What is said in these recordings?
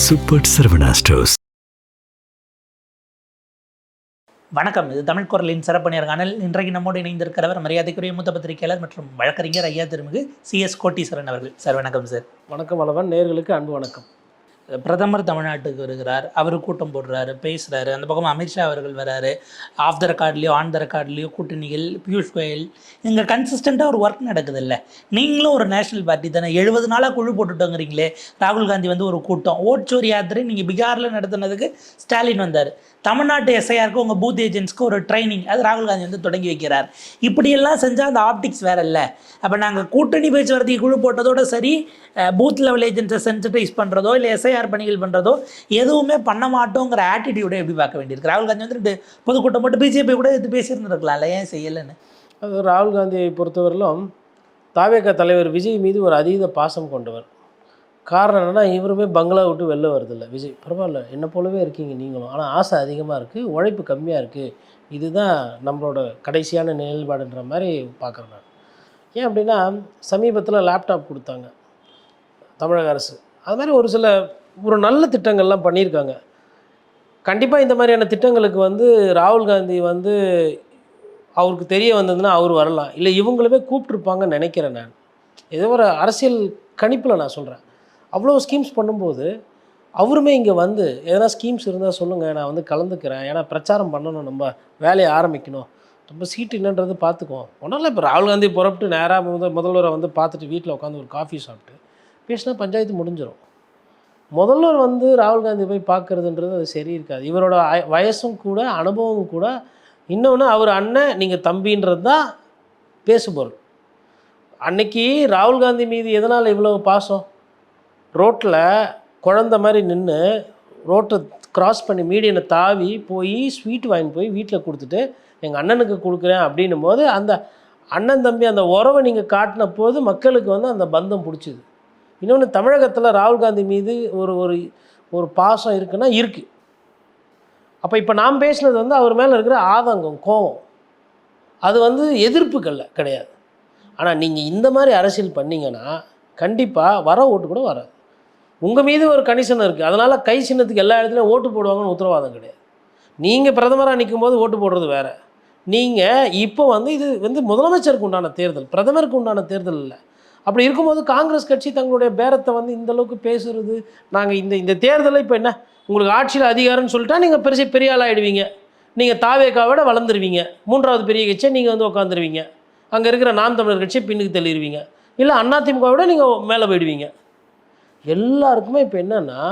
Super Saravana stores. வணக்கம். இது தமிழ் குரலின் சிறப்பு நேர்காணல். இன்றைக்கு நம்மோடு இணைந்திருக்கிறவர் மரியாதைக்குரிய மூத்த பத்திரிகையாளர் மற்றும் வழக்கறிஞர் ஐயா திருமிகு CS கோட்டீஸ்வரன் அவர்கள். சார் வணக்கம். சார் வணக்கம். அளவன் நேர்களுக்கு அன்பு வணக்கம். பிரதமர் தமிழ்நாட்டுக்கு வருகிறார், அவர் கூட்டம் போடுறாரு, பேசுகிறாரு. அந்த பக்கம் அமித்ஷா அவர்கள் வராரு. ஆஃப் த ரெக்கார்ட்லேயோ ஆன் த ரெக்கார்ட்லேயோ கூட்டணிகள், பியூஷ் கோயல், இங்கே கன்சிஸ்டண்ட்டாக ஒரு ஒர்க் நடக்குது இல்லை? நீங்களும் ஒரு நேஷனல் பார்ட்டி தானே, 70 நாளாக குழு போட்டுட்டோங்கிறீங்களே. ராகுல் காந்தி வந்து ஒரு கூட்டம், ஓட்சோர் யாத்திரை நீங்கள் பீகாரில் நடத்துனதுக்கு ஸ்டாலின் வந்தார். தமிழ்நாட்டு SIRக்கு உங்கள் பூத் ஏஜென்ட்ஸ்க்கு ஒரு ட்ரைனிங், அது ராகுல் காந்தி வந்து தொடங்கி வைக்கிறார். இப்படியெல்லாம் செஞ்சால் அந்த ஆப்டிக்ஸ் வேறு இல்லை. அப்போ நாங்கள் கூட்டணி பேச்சுவார்த்தைக்கு குழு போட்டதோட சரி, பூத் லெவல் ஏஜென்ட்ஸை சென்சிட்டைஸ் பண்ணுறதோ இல்லை SIR பணிகள் பண்ணுறதோ எதுவுமே பண்ண மாட்டோங்கிற ஆட்டிடியூடை எப்படி பார்க்க வேண்டியிருக்கு? ராகுல் காந்தி வந்து பொதுக்கூட்டம் போட்டு பிஜேபி கூட எடுத்து பேசியிருந்துருக்கலாம்ல, ஏன் செய்யலைன்னு? அது ராகுல் காந்தியை பொறுத்தவரையிலும் தாவேக தலைவர் விஜய் மீது ஒரு அதீத பாசம் கொண்டவர். காரணம் என்னென்னா, இவருமே பங்களா விட்டு வெளில வருதில்லை. விஜய் பரவாயில்ல, என்னை போலவே இருக்கீங்க நீங்களும், ஆனால் ஆசை அதிகமாக இருக்குது, உழைப்பு கம்மியாக இருக்குது, இதுதான் நம்மளோட கடைசியான நிலைப்பாடுன்ற மாதிரி பார்க்குறேன் நான். ஏன் அப்படின்னா, சமீபத்தில் லேப்டாப் கொடுத்தாங்க தமிழக அரசு. அது மாதிரி ஒரு நல்ல திட்டங்கள்லாம் பண்ணியிருக்காங்க. கண்டிப்பாக இந்த மாதிரியான திட்டங்களுக்கு வந்து ராகுல் காந்தி வந்து அவருக்கு தெரிய வந்ததுன்னா அவர் வரலாம், இல்லை இவங்களுமே கூப்பிட்ருப்பாங்கன்னு நினைக்கிறேன் நான். ஏதோ ஒரு அரசியல் கணிப்பில் நான் சொல்கிறேன். அவ்வளோ ஸ்கீம்ஸ் பண்ணும்போது அவருமே இங்கே வந்து எதனா ஸ்கீம்ஸ் இருந்தால் சொல்லுங்கள், நான் வந்து கலந்துக்கிறேன், ஏன்னா பிரச்சாரம் பண்ணணும், நம்ம வேலையை ஆரம்பிக்கணும், நம்ம சீட்டு என்னன்றது பார்த்துக்குவோம். ஒன்றும் இல்லை, இப்போ ராகுல் காந்தி புறப்பட்டு நேராக முதல்வரை வந்து பார்த்துட்டு வீட்டில் உட்காந்து ஒரு காஃபி சாப்பிட்டு பேசினா பஞ்சாயத்து முடிஞ்சிடும். முதல்வர் வந்து ராகுல் காந்தி போய் பார்க்குறதுன்றது அது சரி இருக்காது. இவரோட வயசும் கூட அனுபவம் கூட. இன்னொன்று, அவர் அண்ணன், நீங்கள் தம்பின்றது தான் பேசுபொருள். அன்னைக்கு ராகுல் காந்தி மீது எதனால் இவ்வளோ பாசம்? ரோட்டில் குழந்த மாதிரி நின்று ரோட்டை க்ராஸ் பண்ணி மீடியனை தாவி போய் ஸ்வீட் வாங்கி போய் வீட்டில் கொடுத்துட்டு எங்கள் அண்ணனுக்கு கொடுக்குறேன் அப்படின்னும் போது அந்த அண்ணன் தம்பி அந்த உறவை நீங்கள் காட்டின போது மக்களுக்கு வந்து அந்த பந்தம் பிடிச்சிது. இன்னொன்று, தமிழகத்தில் ராகுல் காந்தி மீது ஒரு ஒரு ஒரு பாசம் இருக்குன்னா இருக்குது. அப்போ இப்போ நாம் பேசினது வந்து அவர் மேலே இருக்கிற ஆதங்கம், கோபம், அது வந்து எதிர்ப்புகளில் கிடையாது. ஆனால் நீங்கள் இந்த மாதிரி அரசியல் பண்ணிங்கன்னா கண்டிப்பாக வர ஓட்டு கூட வராது. உங்கள் மீது ஒரு கணிசனம் இருக்குது, அதனால் கை சின்னத்துக்கு எல்லா இடத்துலையும் ஓட்டு போடுவாங்கன்னு உத்தரவாதம் கிடையாது. நீங்கள் பிரதமராக நிற்கும் போது ஓட்டு போடுறது வேறு. நீங்கள் இப்போ வந்து இது வந்து முதலமைச்சருக்கு உண்டான தேர்தல், பிரதமருக்கு உண்டான தேர்தல் இல்லை. அப்படி இருக்கும்போது காங்கிரஸ் கட்சி தங்களுடைய பேரத்தை வந்து இந்தளவுக்கு பேசுகிறது. நாங்கள் இந்த தேர்தலை இப்போ என்ன, உங்களுக்கு ஆட்சியில் அதிகாரம்னு சொல்லிட்டா நீங்கள் பெரிய ஆள் ஆகிடுவீங்க. நீங்கள் தாவேக்காவோட வளர்ந்துருவீங்க, மூன்றாவது பெரிய கட்சியை நீங்கள் வந்து உட்காந்துருவீங்க. அங்கே இருக்கிற நாம் தமிழர் கட்சியை பின்னுக்கு தள்ளிடுவீங்க, இல்லை அதிமுகவோட நீங்கள் மேலே போயிடுவீங்க. எல்லாருக்குமே இப்போ என்னென்னா,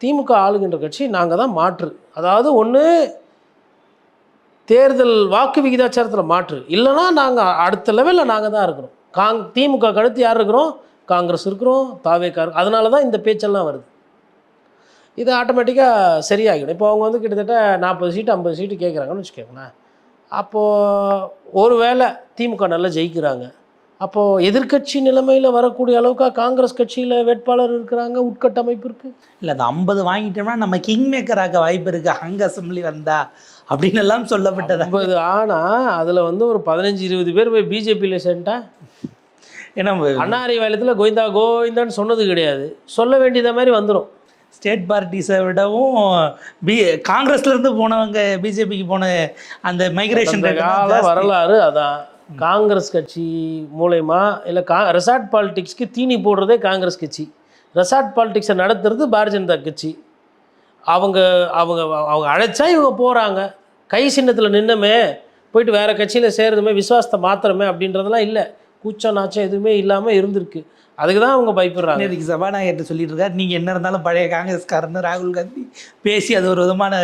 திமுக ஆளுகின்ற கட்சி நாங்கள் தான் மாற்று. அதாவது ஒன்று தேர்தல் வாக்கு விகிதாச்சாரத்தில் மாற்று, இல்லைனா நாங்கள் அடுத்த லெவலில் நாங்கள் தான் இருக்கிறோம். திமுக அடுத்து யார் இருக்கிறோம்? காங்கிரஸ் இருக்கிறோம், தாவேக்கா இருக்கும். அதனால தான் இந்த பேச்செல்லாம் வருது. இது ஆட்டோமேட்டிக்காக சரியாகிடும். இப்போ அவங்க வந்து கிட்டத்தட்ட 40 சீட்டு 50 சீட்டு கேட்குறாங்கன்னு வச்சுக்கோங்களேன். அப்போது ஒரு வேளை திமுக நல்லா ஜெயிக்கிறாங்க, அப்போது எதிர்கட்சி நிலைமையில் வரக்கூடிய அளவுக்கு காங்கிரஸ் கட்சியில் வேட்பாளர் இருக்கிறாங்க, உட்கட்டமைப்பு இருக்குது. இல்லை, அந்த 50 வாங்கிட்டோம்னா நம்ம கிங் மேக்கராக வாய்ப்பு இருக்குது, அங்கே அசம்பிளி வந்தா அப்படின்னு எல்லாம் சொல்லப்பட்டது. 50 ஆனால் அதில் வந்து ஒரு 15-20 பேர் போய் பிஜேபியில் சேர்ந்துட்டா. ஏன்னா அண்ணாரி வயலத்தில் கோவிந்தா கோவிந்தான்னு சொன்னது கிடையாது, சொல்ல வேண்டியத மாதிரி வந்துடும். ஸ்டேட் பார்ட்டிஸை விடவும் காங்கிரஸ்லேருந்து போனவங்க பிஜேபிக்கு போன அந்த மைக்ரேஷன் கால வரலாறு அதான். காங்கிரஸ் கட்சி மூலயமா இல்லை ரெசார்ட் பாலிடிக்ஸ்க்கு தீனி போடுறதே காங்கிரஸ் கட்சி, ரெசார்ட் பாலிடிக்ஸை நடத்துறது பாரதிய ஜனதா கட்சி. அவங்க அவங்க அவங்க அழைச்சா இவங்க போகிறாங்க. கை சின்னத்தில் நின்னமே போயிட்டு வேறு கட்சியில் சேர்றதுமே விசுவாசத்தை மாத்திரமே அப்படின்றதெல்லாம் இல்லை. கூச்சம் நாச்சம் எதுவுமே இல்லாமல் இருந்திருக்கு. அதுக்கு தான் அவங்க பயப்படுறாங்க. இதுக்கு சபாநாயகர்கிட்ட சொல்லிட்டு இருக்காரு, நீங்கள் என்ன இருந்தாலும் பழைய காங்கிரஸ்காரன்னு ராகுல் காந்தி பேசி அது ஒரு விதமான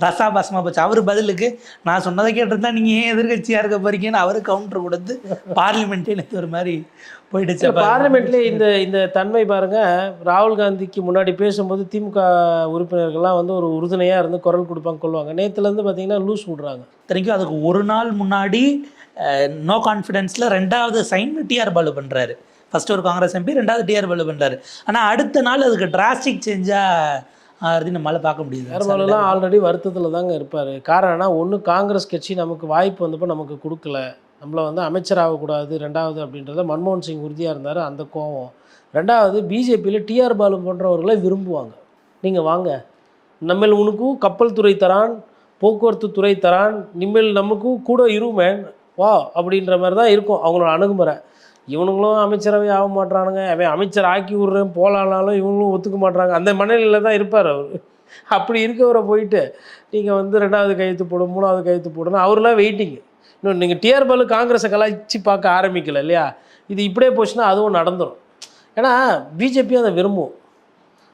ரசாபாசமாக போச்சு. அவர் பதிலுக்கு, நான் சொன்னதை கேட்டிருந்தா நீங்கள் ஏன் எதிர்கட்சியாக இருக்க போறீங்கன்னு அவரு கவுண்டர் கொடுத்து பார்லிமெண்ட்டே எனக்கு ஒரு மாதிரி போயிடுச்சு. பார்லிமெண்ட்லேயே இந்த தன்மை பாருங்கள். ராகுல் காந்திக்கு முன்னாடி பேசும்போது திமுக உறுப்பினர்கள்லாம் வந்து ஒரு உறுதுணையாக இருந்து குரல் கொடுப்பாங்க, கொள்வாங்க. நேற்றுலேருந்து பார்த்தீங்கன்னா லூஸ் விட்றாங்க. இத்தனைக்கும் அதுக்கு ஒரு நாள் முன்னாடி நோ கான்ஃபிடென்ஸில் 2வது சைன் TR பாலு பண்ணுறாரு. ஃபஸ்ட்டு ஒரு காங்கிரஸ் MP, 2வது TR பாலு பண்ணுறாரு. ஆனால் அடுத்த நாள் அதுக்கு டிராஸ்டிக் சேஞ்சாக நம்மளால் பார்க்க முடியுது. TR பாலுலாம் ஆல்ரெடி வருத்தத்தில் தாங்க இருப்பார். காரணம்னா, ஒன்று காங்கிரஸ் கட்சி நமக்கு வாய்ப்பு வந்தப்போ நமக்கு கொடுக்கல, நம்மளை வந்து அமைச்சராகக்கூடாது 2வது அப்படின்றத மன்மோகன் சிங் உறுதியாக இருந்தார், அந்த கோவம். 2வது பிஜேபியில் TR பாலு போன்றவர்களை விரும்புவாங்க. நீங்கள் வாங்க, நம்மள் உனக்கும் கப்பல் துறை தரான், போக்குவரத்து துறை தரான், நிம்மல் நமக்கும் கூட இருமேன் வா அப்படின்ற மாதிரி தான் இருக்கும் அவங்களோட அணுகுமுறை. இவனுங்களும் அமைச்சரவை ஆக மாட்றானுங்க, அவன் அமைச்சர் ஆக்கி விட்றேன் போகலான்னாலும் இவங்களும் ஒத்துக்க மாட்றாங்க. அந்த மனநிலையில் தான் இருப்பார் அவர். அப்படி இருக்கவரை போயிட்டு நீங்கள் வந்து 2வது கையெழுத்து போடும், 3வது கையெழுத்து போடணும், அவரெலாம் வெயிட்டிங். இன்னும் நீங்கள் டிஆர் பாலு காங்கிரஸை கலாய்ச்சி பார்க்க ஆரம்பிக்கல இல்லையா? இது இப்படியே போச்சுன்னா அதுவும் நடந்துடும். ஏன்னா பிஜேபியும் அதை விரும்பும்.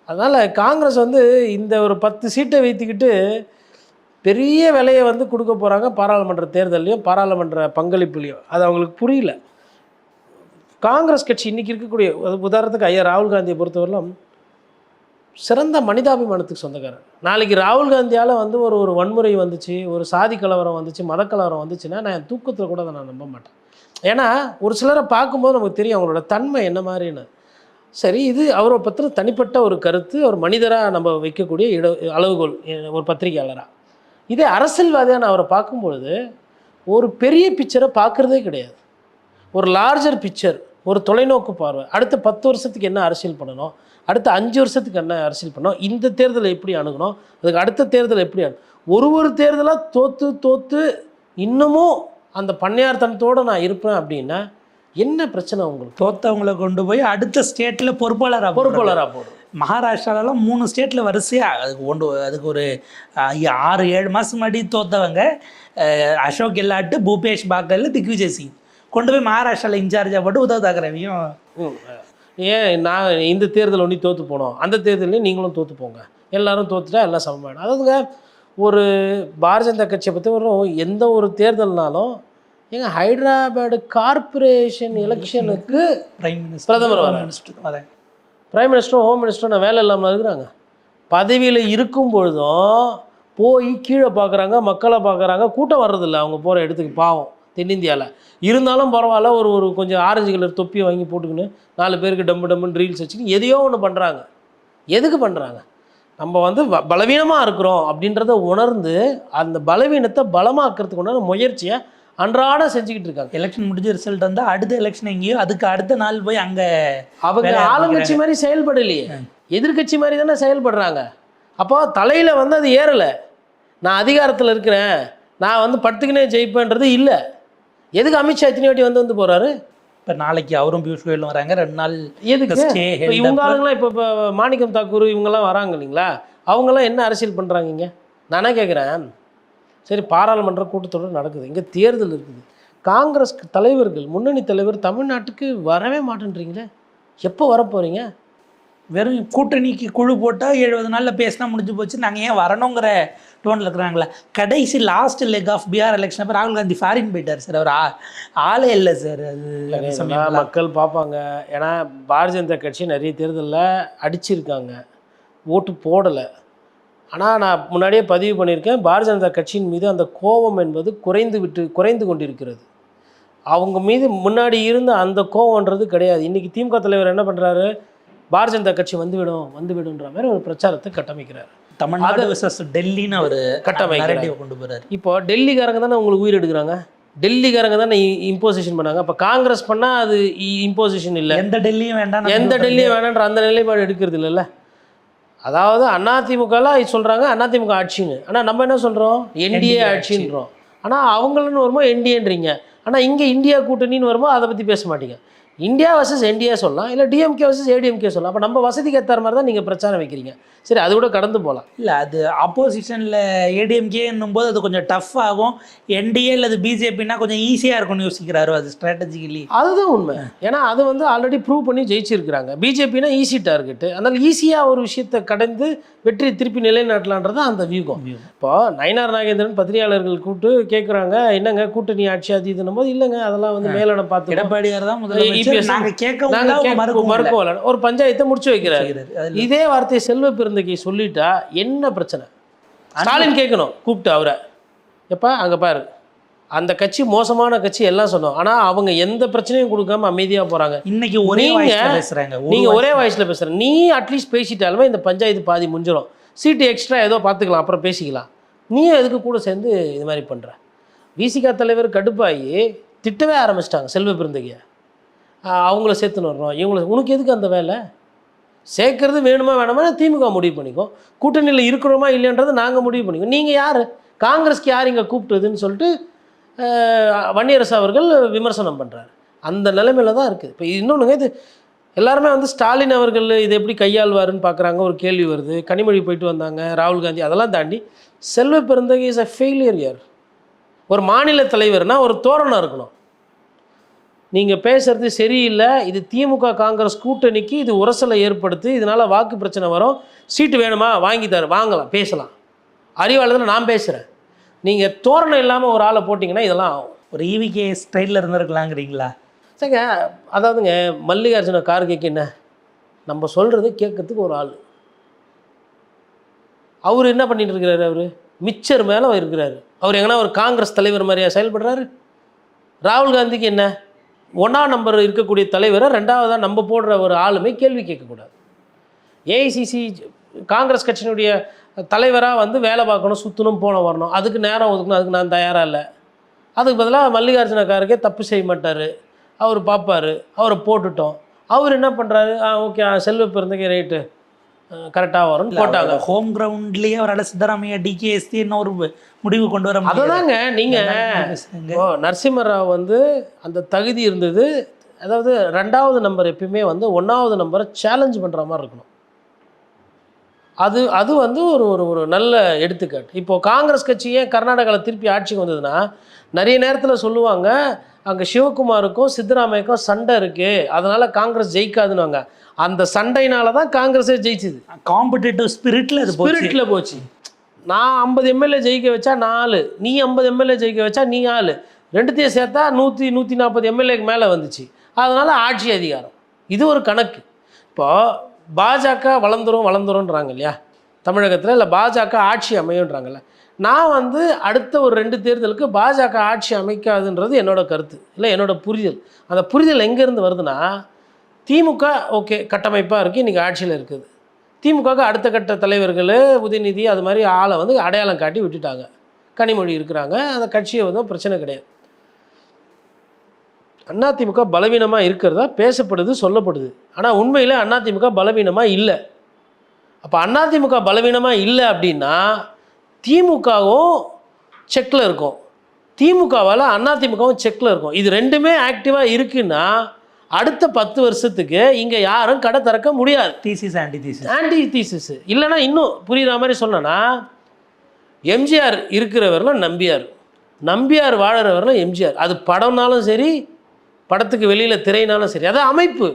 அதனால் காங்கிரஸ் வந்து இந்த ஒரு 10 சீட்டை வைத்துக்கிட்டு பெரிய விலையை வந்து கொடுக்க போகிறாங்க பாராளுமன்ற தேர்தலையும் பாராளுமன்ற பங்களிப்புலையும். அது அவங்களுக்கு புரியல. காங்கிரஸ் கட்சி இன்றைக்கி இருக்கக்கூடிய உதாரணத்துக்கு ஐயா ராகுல் காந்தியை பொறுத்தவரையிலும் சிறந்த மனிதாபிமானத்துக்கு சொந்தக்காரர். நாளைக்கு ராகுல் காந்தியால் வந்து ஒரு வன்முறை வந்துச்சு, ஒரு சாதி கலவரம் வந்துச்சு, மதக்கலவரம் வந்துச்சுன்னா நான் என் தூக்கத்தில் கூட அதை நான் நம்ப மாட்டேன். ஏன்னா ஒரு சிலரை பார்க்கும்போது நமக்கு தெரியும் அவங்களோட தன்மை என்ன மாதிரின்னு. சரி, இது அவரை பற்றின தனிப்பட்ட ஒரு கருத்து, ஒரு மனிதராக நம்ம வைக்கக்கூடிய அளவுகோல் ஒரு பத்திரிகையாளராக. இதே அரசியல்வாதியாக நான் அவரை பார்க்கும்பொழுது ஒரு பெரிய பிக்சரை பார்க்குறதே கிடையாது. ஒரு லார்ஜர் பிக்சர், ஒரு தொலைநோக்கு பார்வை. அடுத்த 10 வருஷத்துக்கு என்ன அரசியல் பண்ணணும், அடுத்த 5 வருஷத்துக்கு என்ன அரசியல் பண்ணணும், இந்த தேர்தலை எப்படி அணுகணும், அதுக்கு அடுத்த தேர்தலை எப்படி ஒரு தேர்தலாக தோற்று இன்னமும் அந்த பண்ணையார்த்தனத்தோடு நான் இருப்பேன் அப்படின்னா என்ன பிரச்சனை உங்களுக்கு? தோத்தவங்களை கொண்டு போய் அடுத்த ஸ்டேட்டில் பொறுப்பாளராக போடும். மகாராஷ்டிராலலாம் 3 ஸ்டேட்டில் வரிசையாக அதுக்கு ஒரு 6-7 மாதம் முன்னாடி தோத்தவங்க அசோக் கெலாட், பூபேஷ் பாகல், திக்விஜய் சிங் கொண்டு போய் மகாராஷ்டிராவில் இன்சார்ஜாக போட்டு உத்தவ் தாக்கரேவையும் ஏன் நான் இந்த தேர்தல் ஒன்றி தோற்று போனோம், அந்த தேர்தலையும் நீங்களும் தோற்று போங்க, எல்லோரும் தோற்றுட்டா எல்லாம் சமமாயிடும். அதாவதுங்க ஒரு பாரதிய ஜனதா கட்சியை பற்றி வரும் எந்த ஒரு தேர்தல்னாலும் எங்கள் ஹைதராபாடு கார்பரேஷன் எலெக்ஷனுக்கு பிரதமர் வர பிரைம் மினிஸ்டரும் ஹோம் மினிஸ்டரும் நான் வேலை இல்லாமல் இருக்கிறாங்க. பதவியில் இருக்கும் பொழுதும் போய் கீழே பார்க்குறாங்க, மக்களை பார்க்குறாங்க, கூட்டம் வர்றதில்ல அவங்க போகிற இடத்துக்கு. பாவம் தென்னிந்தியாவில் இருந்தாலும் பரவாயில்ல, ஒரு கொஞ்சம் ஆரஞ்சு கலர் தொப்பியை வாங்கி போட்டுக்கின்னு 4 பேருக்கு டம்முன்னு ரீல்ஸ் வச்சுக்கின்னு எதையோ ஒன்று பண்ணுறாங்க. எதுக்கு பண்ணுறாங்க? நம்ம வந்து பலவீனமாக இருக்கிறோம் அப்படின்றத உணர்ந்து அந்த பலவீனத்தை பலமாக்குறதுக்கு உண்டான முயற்சியை அன்றாட செஞ்சுக்கிட்டு இருக்காங்க. எலெக்ஷன் முடிஞ்ச ரிசல்ட் வந்தால் அடுத்த எலெக்ஷன் எங்கேயோ அதுக்கு அடுத்த நாள் போய் அங்கே அவங்க ஆளுங்கட்சி மாதிரி செயல்படலையே, எதிர்கட்சி மாதிரி தானே செயல்படுறாங்க. அப்போ தலையில் வந்து அது ஏறலை. நான் அதிகாரத்தில் இருக்கிறேன், நான் வந்து படுத்துக்கினே ஜெயிப்பேன்றது இல்லை. எதுக்கு அமித்ஷா இத்தனை வாட்டி வந்து போகிறாரு? இப்போ நாளைக்கு அவரும் பியூஷ் கோயலும் வராங்க 2 நாள். எதுக்கு இப்போ இவங்க ஆளுங்களாம் இப்போ மாணிக்கம் தாக்கூர் இவங்கெல்லாம் வராங்க இல்லைங்களா? அவங்களாம் என்ன அரசியல் பண்ணுறாங்க இங்கே? நானே கேட்குறேன். சரி, பாராளுமன்ற கூட்டத்தொடர் நடக்குது, இங்கே தேர்தல் இருக்குது, காங்கிரஸ் தலைவர்கள் முன்னணி தலைவர் தமிழ்நாட்டுக்கு வரவே மாட்டேன்றீங்களே, எப்போ வரப்போகிறீங்க? வெறும் கூட்டணிக்கு குழு போட்டால் 70 நாளில் பேசினா முடிஞ்சு போச்சு, நாங்கள் ஏன் வரணுங்கிற டோனில் இருக்கிறாங்களா? கடைசி last leg of PR election அப்போ ராகுல் காந்தி ஃபாரின் போயிட்டார் சார். அவர் ஆளே இல்லை சார். அது மக்கள் பார்ப்பாங்க. ஏன்னா பாரதிய ஜனதா கட்சி நிறைய தேர்தலில் அடிச்சிருக்காங்க, ஓட்டு போடலை. ஆனால் நான் முன்னாடியே பதிவு பண்ணியிருக்கேன், பாரதிய ஜனதா கட்சியின் மீது அந்த கோபம் என்பது குறைந்து கொண்டிருக்கிறது. அவங்க மீது முன்னாடி இருந்த அந்த கோபம்ன்றது கிடையாது. இன்றைக்கி திமுக தலைவர் என்ன பண்ணுறாரு? பாரதிய ஜனதா கட்சி வந்துவிடும்ன்ற மாதிரி ஒரு பிரச்சாரத்தை கட்டமைக்கிறார். தமிழ்நாடு விசஸ் டெல்லின்னு அவர் கட்டமைக்கிறார், கொண்டு போகிறார். இப்போ டெல்லிக்காரங்க தானே உங்களுக்கு உயிர் எடுக்கிறாங்க, டெல்லிக்காரங்க தானே இம்போசிஷன் பண்ணாங்க. அப்போ காங்கிரஸ் பண்ணால் அது இம்போசிஷன் இல்லை, எந்த டெல்லியும் வேண்டான்ற அந்த நிலைப்பாடு எடுக்கிறது இல்லைல்ல. அதாவது அதிமுகலாம் சொல்கிறாங்க அதிமுக ஆட்சின்னு, ஆனால் நம்ம என்ன சொல்கிறோம்? என்டிஏ ஆட்சின்றோம். ஆனால் அவங்களுன்னு வரும்போது என்டிஏன்றீங்க. ஆனால் இங்கே இந்தியா கூட்டணின்னு வரும்போது அதை பற்றி பேச மாட்டீங்க. இந்தியா வர்சஸ் என்டிஏ சொல்லலாம், இல்லை டிஎம்கே வர்சஸ் ஏடிஎம்கே சொல்லலாம். அப்போ நம்ம வசதிக்கு ஏற்ற மாதிரி தான் நீங்கள் பிரச்சாரம் வைக்கிறீங்க. சரி, அது கூட கடந்து போகலாம். இல்லை, அது ஆப்போசிஷனில் ஏடிஎம்கேன்னும் போது அது கொஞ்சம் டஃப் ஆகும். என்டிஏ அல்லது பிஜேபின்னா கொஞ்சம் ஈஸியாக இருக்கும்னு யோசிக்கிறாரு. அது ஸ்ட்ராட்டஜிக்கலி அதுதான் உண்மை. ஏன்னா அது வந்து ஆல்ரெடி ப்ரூவ் பண்ணி ஜெயிச்சிருக்கிறாங்க. பிஜேபினா ஈஸி டார்கெட்டு, அதனால் ஈஸியாக ஒரு விஷயத்தை கடந்து வெற்றி திருப்பி நிலைநாட்டலான்றது அந்த வியூகம். இப்போ நயினார் நாகேந்திரன் பத்திரிகையாளர்கள் கூப்பிட்டு கேட்குறாங்க, என்னங்க கூட்டணி ஆட்சி அது இதுன்னும் போது, இல்லைங்க அதெல்லாம் வந்து மேலிடம் பார்த்து எடப்பாடியார் தான் முதல்ல மறுக்கல ஒரு பஞ்சாயத்தை முடிச்சு வைக்கிறாரு. இதே வார்த்தையை செல்வ பெருந்தகை சொல்லிட்டா என்ன பிரச்சனை? ஸ்டாலின் கேட்கணும் கூப்பிட்டு அவரை, எப்பா அங்கே பாரு அந்த கட்சி மோசமான கட்சி எல்லாம் சொன்னோம், ஆனால் அவங்க எந்த பிரச்சனையும் கொடுக்காம அமைதியாக போகிறாங்க. இன்னைக்கு ஒரே பேசுகிறாங்க, நீங்கள் ஒரே வாய்ஸில் பேசுகிற, நீ அட்லீஸ்ட் பேசிட்டாலுமே இந்த பஞ்சாயத்து பாதி முடிஞ்சிடும், சீட்டு எக்ஸ்ட்ரா ஏதோ பார்த்துக்கலாம் அப்புறம் பேசிக்கலாம், நீ எதுக்கு கூட சேர்ந்து இது மாதிரி பண்ணுற? விசிகா தலைவர் கடுப்பாகி திட்டவே ஆரம்பிச்சிட்டாங்க செல்வ பெருந்தகையை, அவங்கள சேர்த்துன்னு வரணும், இவங்கள உனக்கு எதுக்கு அந்த வேலை? சேர்க்கறது வேணுமா வேணாமா திமுக முடிவு பண்ணிக்கோ, கூட்டணியில் இருக்கிறோமா இல்லைன்றதை நாங்கள் முடிவு பண்ணிக்கோ. நீங்கள் யார், காங்கிரஸ்க்கு யார் இங்கே கூப்பிட்டதுன்னு சொல்லிட்டு வன்னியரசு அவர்கள் விமர்சனம் பண்ணுறாரு. அந்த நிலைமையில தான் இருக்குது. இப்போ இன்னொன்றுங்க, இது எல்லாருமே வந்து ஸ்டாலின் அவர்கள் இதை எப்படி கையாள்வாருன்னு பார்க்குறாங்க. ஒரு கேள்வி வருது. கனிமொழி போயிட்டு வந்தாங்க, ராகுல் காந்தி, அதெல்லாம் தாண்டி Selva Perunthagai is a failure year. ஒரு மாநில தலைவர்னால் ஒரு தோரணம் இருக்கணும். நீங்கள் பேசுகிறது சரியில்லை, இது திமுக காங்கிரஸ் கூட்டணிக்கு இது உரசலை ஏற்படுத்து, இதனால் வாக்கு பிரச்சனை வரும், சீட்டு வேணுமா வாங்கி தர, வாங்கலாம், பேசலாம், அறிவாளத்தில் நான் பேசுகிறேன். நீங்கள் தோரணம் இல்லாமல் ஒரு ஆளை போட்டிங்கன்னா இதெல்லாம் ஆகும். ஒரு ஈவிகே ஸ்டைலில் இருந்திருக்கலாங்கிறீங்களா? சரிங்க, அதாவதுங்க மல்லிகார்ஜுன கார்கேக்கு என்ன, நம்ம சொல்கிறது கேட்கறதுக்கு ஒரு ஆள். அவர் என்ன பண்ணிட்டு இருக்கிறாரு, அவர் மிச்சர் மேலே இருக்கிறாரு. அவர் எங்கன்னா ஒரு காங்கிரஸ் தலைவர் மாதிரியா செயல்படுறாரு? ராகுல் காந்திக்கு என்ன, 1ஆம் நம்பர் இருக்கக்கூடிய தலைவரை 2ஆவதாக நம்ம போடுற ஒரு ஆளுமே கேள்வி கேட்கக்கூடாது. ஏஐசிசி காங்கிரஸ் கட்சியினுடைய தலைவராக வந்து வேலை பார்க்கணும், சுற்றணும், போன வரணும், அதுக்கு நேரம் ஒதுக்கணும், அதுக்கு நான் தயாராக இல்லை. அதுக்கு பதிலாக மல்லிகார்ஜுன கார்கே தப்பு செய்ய மாட்டார், அவர் பார்ப்பார், அவரை போட்டுட்டோம். அவர் என்ன பண்ணுறாரு, ஓகே செல்வ பெருந்தகை ரைட்டு கரெக்டாக வரும்னு போட்டாங்க. ஹோம் கிரவுண்ட்லேயே அவரால் சித்தராமையா டிகேஎஸ்டி என்ன ஒரு முடிவு கொண்டு வர முடியும். அதுதாங்க நீங்கள் நரசிம்மராவ் வந்து அந்த தகுதி இருந்தது. அதாவது 2ஆவது நம்பர் எப்பயுமே வந்து 1ஆவது நம்பரை சேலஞ்ச் பண்ணுற மாதிரி இருக்கணும். அது வந்து ஒரு ஒரு ஒரு நல்ல எடுத்துக்காட்டு. இப்போது காங்கிரஸ் கட்சியே கர்நாடகாவில் திருப்பி ஆட்சிக்கு வந்ததுன்னா நிறைய நேரத்தில் சொல்லுவாங்க, அங்கே சிவகுமாருக்கும் சித்தராமையாவுக்கும் சண்டை இருக்குது, அதனால் காங்கிரஸ் ஜெயிக்காதுன்னு. அந்த சண்டையினால தான் காங்கிரஸே ஜெயிச்சுது. காம்படிட்டிவ் ஸ்பிரிட்டில் போச்சு. நான் 50 எம்எல்ஏ ஜெயிக்க வச்சா 4, நீ 50 எம்எல்ஏ ஜெயிக்க வச்சா நீ 4, ரெண்டுத்தையும் சேர்த்தா 100-140 எம்எல்ஏக்கு மேலே வந்துச்சு. அதனால் ஆட்சி அதிகாரம். இது ஒரு கணக்கு. இப்போது பாஜக வளர்ந்துரும்ன்றாங்க இல்லையா தமிழகத்தில், இல்லை பாஜக ஆட்சி அமையுன்றாங்கல்ல. நான் வந்து அடுத்த ஒரு 2 தேர்தலுக்கு பாஜக ஆட்சி அமைக்காதுன்றது என்னோட கருத்து, இல்லை என்னோட புரிதல். அந்த புரிதல் எங்கேருந்து வருதுன்னா, திமுக ஓகே கட்டமைப்பாக இருக்குது, இன்றைக்கி ஆட்சியில் இருக்குது. திமுகவுக்கு அடுத்த கட்ட தலைவர்கள் உதயநிதி அது மாதிரி ஆளை வந்து அடையாளம் காட்டி விட்டுட்டாங்க. கனிமொழி இருக்கிறாங்க, அந்த கட்சியை வந்து பிரச்சனை கிடையாது. அதிமுக பலவீனமாக இருக்கிறதா பேசப்படுது, சொல்லப்படுது. ஆனால் உண்மையில் அதிமுக பலவீனமாக இல்லை. அப்போ அதிமுக பலவீனமாக இல்லை அப்படின்னா திமுகவும் செக்கில் இருக்கும், திமுகவால் அதிமுகவும் செக்கில் இருக்கும். இது ரெண்டுமே ஆக்டிவாக இருக்குன்னா அடுத்த 10 வருஷத்துக்கு இங்கே யாரும் கடை திறக்க முடியாது. ஆன்டி தீசிஸ் இல்லைன்னா இன்னும் புரிகிற மாதிரி சொன்னேன்னா, எம்ஜிஆர் இருக்கிறவரெலாம் நம்பியார் வாழறவரெலாம் எம்ஜிஆர். அது படம்னாலும் சரி, படத்துக்கு வெளியில் திரைனாலும் சரி, அது அமைப்பு.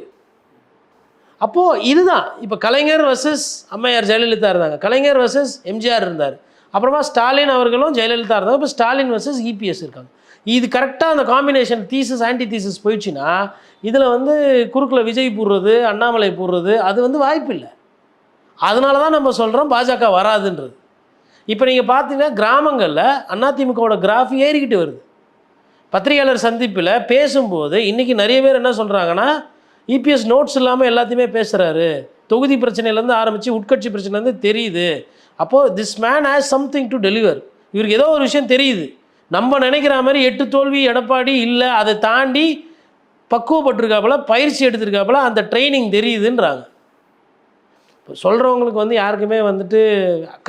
அப்போது இதுதான். இப்போ கலைஞர் வர்சஸ் அம்மையார் ஜெயலலிதா இருந்தாங்க, கலைஞர் வர்சஸ் எம்ஜிஆர் இருந்தார், அப்புறமா ஸ்டாலின் அவர்களும் ஜெயலலிதா இருந்தாங்க, இப்போ ஸ்டாலின் வர்சஸ் இபிஎஸ் இருக்காங்க. இது கரெக்டாக அந்த காம்பினேஷன் தீசஸ் ஆன்டி தீசஸ் போயிடுச்சுன்னா இதில் வந்து குறுக்கில் விஜய் போடுறது, அண்ணாமலை போடுறது, அது வந்து வாய்ப்பு இல்லை. அதனால தான் நம்ம சொல்கிறோம் பாஜக வராதுன்றது. இப்போ நீங்கள் பார்த்தீங்கன்னா கிராமங்களில் அதிமுகவோட கிராஃப் ஏறிக்கிட்டு வருது. பத்திரிகையாளர் சந்திப்பில் பேசும்போது இன்றைக்கி நிறைய பேர் என்ன சொல்கிறாங்கன்னா, இபிஎஸ் நோட்ஸ் இல்லாமல் எல்லாத்தையுமே பேசுகிறாரு, தொகுதி பிரச்சனையிலேருந்து ஆரம்பித்து உட்கட்சி பிரச்சனைலேருந்து தெரியுது. அப்போது this man has something to deliver. இவருக்கு ஏதோ ஒரு விஷயம் தெரியுது. நம்ம நினைக்கிற மாதிரி 8 தோல்வி எடப்பாடி இல்லை, அதை தாண்டி பக்குவப்பட்டிருக்காப்புல, பயிற்சி எடுத்திருக்காப்புல, அந்த ட்ரைனிங் தெரியுதுன்றாங்க. இப்போ சொல்கிறவங்களுக்கு வந்து யாருக்குமே வந்துட்டு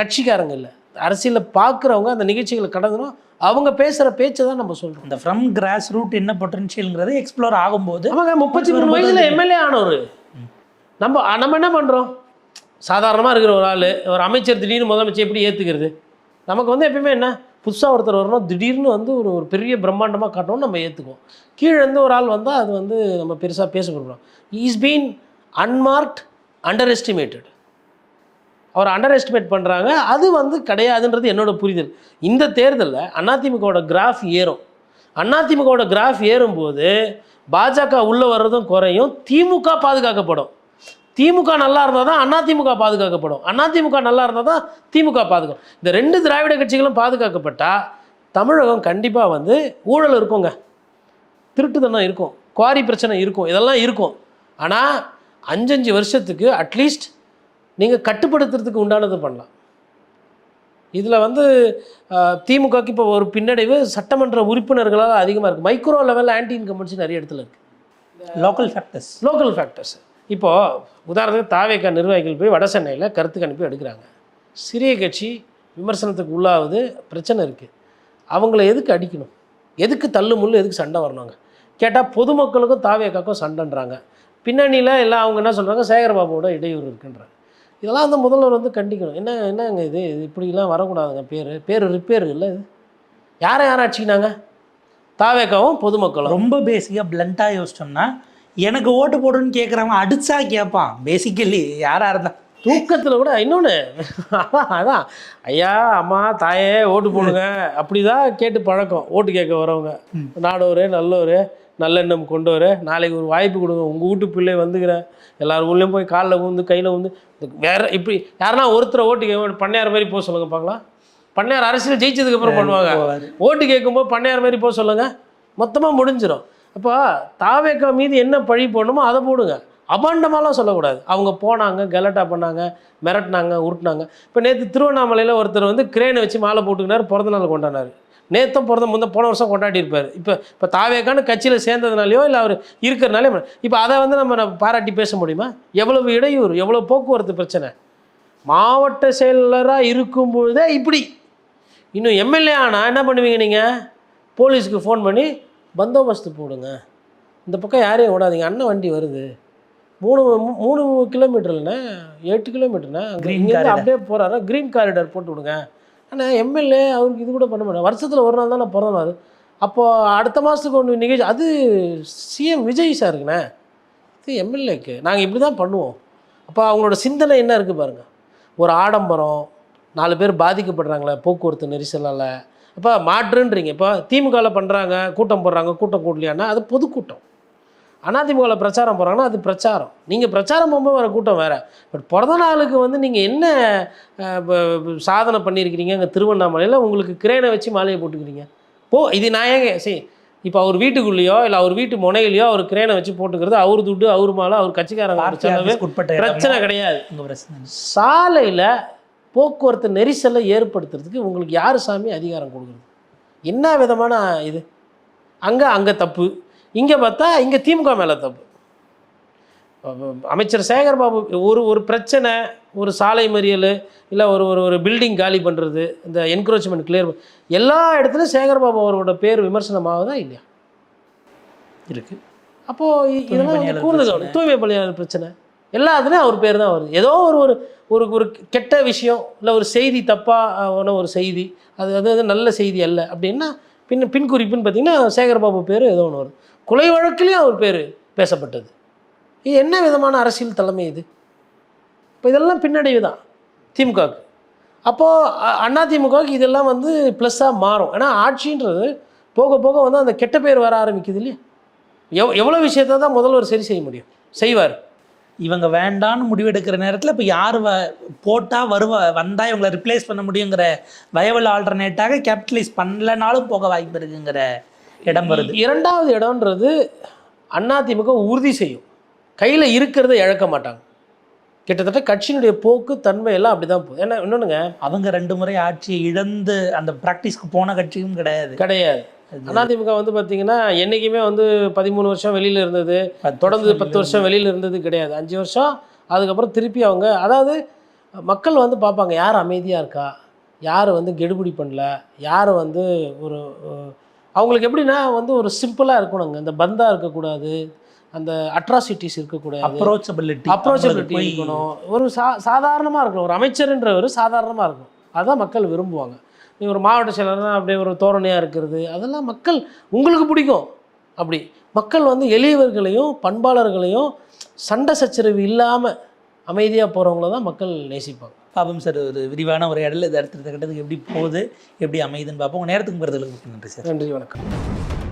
கட்சிக்காரங்க இல்லை, அரசியலில் பார்க்குறவங்க அந்த நிகழ்ச்சிகளை கடந்தணும், அவங்க பேசுகிற பேச்சை தான் நம்ம சொல்கிறோம். இந்த ஃப்ரம் கிராஸ் ரூட் என்ன பொட்டன்ஷியலுங்கிறது எக்ஸ்ப்ளோர் ஆகும்போது அவங்க 33 வயதில் எம்எல்ஏ ஆனவர். நம்ம என்ன பண்ணுறோம், சாதாரணமாக இருக்கிற ஒரு ஆள் ஒரு அமைச்சர் திடீர்னு முதலமைச்சர் எப்படி ஏற்றுக்கிறது? நமக்கு வந்து எப்பயுமே என்ன, புதுசாக ஒருத்தர் வரணும், திடீர்னு வந்து ஒரு பெரிய பிரம்மாண்டமாக காட்டணும்னு நம்ம ஏற்றுக்குவோம். கீழே இருந்து ஒரு ஆள் வந்தால் அது வந்து நம்ம பெருசாக பேசப்படுறோம். Is been unmarked, underestimated. அவர் அண்டர் எஸ்டிமேட் பண்ணுறாங்க, அது வந்து கிடையாதுன்றது என்னோடய புரிதல். இந்த தேர்தலில் அதிமுகவோட கிராஃப் ஏறும். அதிமுகவோட கிராஃப் ஏறும்போது பாஜக உள்ளே வர்றதும் குறையும், திமுக பாதுகாக்கப்படும். திமுக நல்லா இருந்தால் தான் அதிமுக பாதுகாக்கப்படும், அதிமுக நல்லா இருந்தால் தான் திமுக பாதுகாக்கும். இந்த 2 திராவிட கட்சிகளும் பாதுகாக்கப்பட்டால் தமிழகம் கண்டிப்பாக வந்து ஊழல் இருக்குங்க, திருட்டுத்தனம் இருக்கும், குவாரி பிரச்சனை இருக்கும், இதெல்லாம் இருக்கும். ஆனால் 5 வருஷத்துக்கு அட்லீஸ்ட் நீங்கள் கட்டுப்படுத்துறதுக்கு உண்டானது பண்ணலாம். இதில் வந்து திமுகவுக்கு இப்போ ஒரு பின்னடைவு சட்டமன்ற உறுப்பினர்களால் அதிகமாக இருக்குது. மைக்ரோ லெவலில் ஆன்டி இன்கம்பன்சி நிறைய இடத்துல இருக்குது. Local factors. இப்போது உதாரணத்துக்கு தாவேகா நிர்வாகிகள் போய் வட சென்னையில் கருத்து கணிப்பு எடுக்கிறாங்க. சிறிய கட்சி விமர்சனத்துக்கு உள்ளாவது பிரச்சனை இருக்குது. அவங்கள எதுக்கு அடிக்கணும், எதுக்கு தள்ளு முள்ளு, எதுக்கு சண்டை வரணுங்க கேட்டால் பொதுமக்களுக்கும் தாவேகாக்கும் சண்டைன்றாங்க. பின்னணியில் எல்லாம் அவங்க என்ன சொல்கிறாங்க, சேகர்பாபுவோட இடையூறு இருக்குன்றாங்க. இதெல்லாம் அந்த முதல்வர் வந்து கண்டிக்கணும். என்னங்க இது இப்படிலாம் வரக்கூடாதுங்க. பேர் ரிப்பேர் இல்லை. இது யாரை அடிச்சிக்கினாங்க? தாவேகாவும் பொதுமக்களும். ரொம்ப பேசிக்காக பிளண்ட்டாக யோசிச்சோம்னா, எனக்கு ஓட்டு போடுன்னு கேட்குறவன் அடிச்சா கேட்பான். பேசிக்கலி யாராக இருந்தால் தூக்கத்தில் கூட இன்னொன்று அதான் ஐயா அம்மா தாயே ஓட்டு போடுங்க அப்படி தான் கேட்டு பழக்கம். ஓட்டு கேட்க வரவங்க நாடோர் நல்லோர் நல்லெண்ணம் கொண்டோர், நாளைக்கு ஒரு வாய்ப்பு கொடுங்க, உங்கள் வீட்டு பிள்ளை வந்துக்கிறேன், எல்லார் ஊர்லேயும் போய் காலில் ஊந்து கையில் ஊந்து வேறு இப்படி யாருன்னா ஒருத்தரை ஓட்டு கேட்க பண்ணையார் மாதிரி போக சொல்லுங்கள் பார்க்கலாம். பண்ணையார் அரசியல் ஜெயிச்சதுக்கப்புறம் பண்ணுவாங்க. ஓட்டு கேட்கும்போது பண்ணையார் மாதிரி போக சொல்லுங்கள், மொத்தமாக முடிஞ்சிடும். அப்போ தாவேகா மீது என்ன பழி போடணுமோ அதை போடுங்க. அபாண்டமாலாம் சொல்லக்கூடாது. அவங்க போனாங்க, கலட்டா பண்ணாங்க, மிரட்டினாங்க, உருட்டினாங்க. இப்போ நேற்று திருவண்ணாமலையில் ஒருத்தர் வந்து கிரேனை வச்சு மாலை போட்டுக்கினார், பிறந்தநாள் கொண்டாடினார். நேற்றும் போன வருஷம் கொண்டாடிருப்பார். இப்போ தாவேகான்னு கட்சியில் சேர்ந்ததுனாலையோ இல்லை அவர் இருக்கிறனாலே இப்போ அதை வந்து நம்ம பாராட்டி பேச முடியுமா? எவ்வளவு இடையூறு, எவ்வளோ போக்குவரத்து பிரச்சனை. மாவட்ட செயலராக இருக்கும்பொழுதே இப்படி. இன்னும் எம்எல்ஏ ஆனால் என்ன பண்ணுவீங்க நீங்கள்? போலீஸுக்கு ஃபோன் பண்ணி பந்தோபஸ்து போடுங்க, இந்த பக்கம் யாரையும் விடாதீங்க, அண்ணன் வண்டி வருது, 3 கிலோமீட்டர்லண்ணே 8 கிலோமீட்டர்ண்ணே இங்கேருந்து அப்படியே போகிறாரு, க்ரீன் காரிடார் போட்டு விடுங்க. ஆனால் எம்எல்ஏ அவருக்கு இது கூட பண்ண மாட்டேன். வருஷத்தில் ஒரு நாள் தான் நான் பிறந்தநாள். அப்போது அடுத்த மாதத்துக்கு ஒன்று நிகழ்ச்சி, அது சிஎம் விஜய் சாருக்குண்ணே, இது எம்எல்ஏக்கு நாங்கள் இப்படி தான் பண்ணுவோம். அப்போ அவங்களோட சிந்தனை என்ன இருக்குது பாருங்கள். ஒரு ஆடம்பரம், 4 பேர் பாதிக்கப்படுறாங்களே போக்குவரத்து நெரிசலால். அப்போ மாற்றுன்றீங்க. இப்போ திமுகவில் பண்ணுறாங்க, கூட்டம் போடுறாங்க, கூட்டம் கூடலையானா அது பொதுக்கூட்டம். அதிமுகவில் பிரச்சாரம் போகிறாங்கன்னா அது பிரச்சாரம். நீங்கள் பிரச்சாரம் போகும்போது வர கூட்டம் வேறு. பட் பிறந்த நாளுக்கு வந்து நீங்கள் என்ன சாதனை பண்ணியிருக்கிறீங்க அங்கே திருவண்ணாமலையில்? உங்களுக்கு கிரேனை வச்சு மாலையை போட்டுக்கிறீங்க. இது நான் ஏங்க சரி, இப்போ அவர் வீட்டுக்குள்ளேயோ இல்லை அவர் வீட்டு முனையிலையோ அவர் கிரேனை வச்சு போட்டுக்கிறது அவர் துட்டு, அவர் மாலை, அவர் கட்சிக்காரங்க பிரச்சனை கிடையாது. சாலையில் போக்குவரத்து நெரிசலை ஏற்படுத்துறதுக்கு உங்களுக்கு யார் சாமி அதிகாரம் கொடுக்குறது? என்ன விதமான இது? அங்கே தப்பு, இங்கே பார்த்தா இங்கே திமுக மேலே தப்பு. அமைச்சர் சேகர்பாபு ஒரு பிரச்சனை, ஒரு சாலை மறியல், இல்லை ஒரு பில்டிங் காலி பண்ணுறது, இந்த என்க்ரோச்மெண்ட் கிளியர், எல்லா இடத்துலையும் சேகர்பாபு அவரோட பேர் விமர்சனமாகுதா இல்லையா? இருக்குது. அப்போது இதெல்லாம் கூடுதல் தூய்மை பணியாளர் பிரச்சனை எல்லாத்துலேயும் அவர் பேர் தான் வருது. ஏதோ ஒரு கெட்ட விஷயம் இல்லை ஒரு செய்தி தப்பான ஒரு செய்தி, அது நல்ல செய்தி அல்ல அப்படின்னா பின்குறிப்புன்னு பார்த்தீங்கன்னா சேகர்பாபு பேர் ஏதோ ஒன்று வருது. கொலை வழக்கிலையும் அவர் பேர் பேசப்பட்டது. இது என்ன விதமான அரசியல் தலைமை இது? இப்போ இதெல்லாம் பின்னடைவு தான் திமுகவுக்கு. அப்போது அதிமுகவுக்கு இதெல்லாம் வந்து ப்ளஸ்ஸாக மாறும். ஏன்னா ஆட்சின்றது போக போக வந்து அந்த கெட்ட பேர் வர ஆரம்பிக்குது இல்லையா? எவ்வளோ விஷயத்தை தான் முதல்வர் சரி செய்ய முடியும், செய்வார். இவங்க வேண்டான்னு முடிவெடுக்கிற நேரத்தில் இப்போ யார் போட்டால் வந்தால் இவங்களை ரிப்ளேஸ் பண்ண முடியுங்கிற வயவல் ஆல்டர்னேட்டாக கேபிட்டலைஸ் பண்ணலனாலும் போக வாய்ப்பு இருக்குங்கிற இடம் வருது. இரண்டாவது இடம்ன்றது அதிமுக உறுதி செய்யும். கையில் இருக்கிறத இழக்க மாட்டாங்க. கிட்டத்தட்ட கட்சியினுடைய போக்கு தன்மை எல்லாம் அப்படி தான் போகுது. ஏன்னா இன்னொன்றுங்க, அவங்க 2 முறை ஆட்சியை இழந்து அந்த ப்ராக்டிஸ்க்கு போன கட்சியும் கிடையாது. அதிமுக வந்து பார்த்தீங்கன்னா என்றைக்குமே வந்து 13 வருஷம் வெளியில் இருந்தது, தொடர்ந்து 10 வருஷம் வெளியில் இருந்தது கிடையாது. 5 வருஷம் அதுக்கப்புறம் திருப்பி அவங்க, அதாவது மக்கள் வந்து பார்ப்பாங்க யார் அமைதியாக இருக்கா, யார் வந்து கெடுபிடி பண்ணல, யார் வந்து ஒரு அவங்களுக்கு எப்படின்னா வந்து ஒரு சிம்பிளாக இருக்கணுங்க. இந்த பந்தா இருக்கக்கூடாது, அந்த அட்ராசிட்டிஸ் இருக்கக்கூடாது, அப்ரோச்சபிலிட்டி இருக்கணும், ஒரு சாதாரணமாக இருக்கணும். ஒரு அமைச்சர்ன்றவர் சாதாரணமாக இருக்கணும். அதுதான் மக்கள் விரும்புவாங்க. நீ ஒரு மாவட்ட செயலர்னா அப்படியே ஒரு தோரணையாக இருக்கிறது, அதெல்லாம் மக்கள் உங்களுக்கு பிடிக்கும். அப்படி மக்கள் வந்து எளியவர்களையும் பண்பாளர்களையும் சண்டை சச்சரவு இல்லாமல் அமைதியாக போகிறவங்கள தான் மக்கள் நேசிப்பாங்க. பாபம் சார், ஒரு விரிவான உரையாடல் இது அடுத்த கட்டத்துக்கு எப்படி போகுது, எப்படி அமையுதுன்னு பார்ப்போம். உங்கள் நேரத்துக்கு போகிறதுக்கு நன்றி சார். நன்றி, வணக்கம்.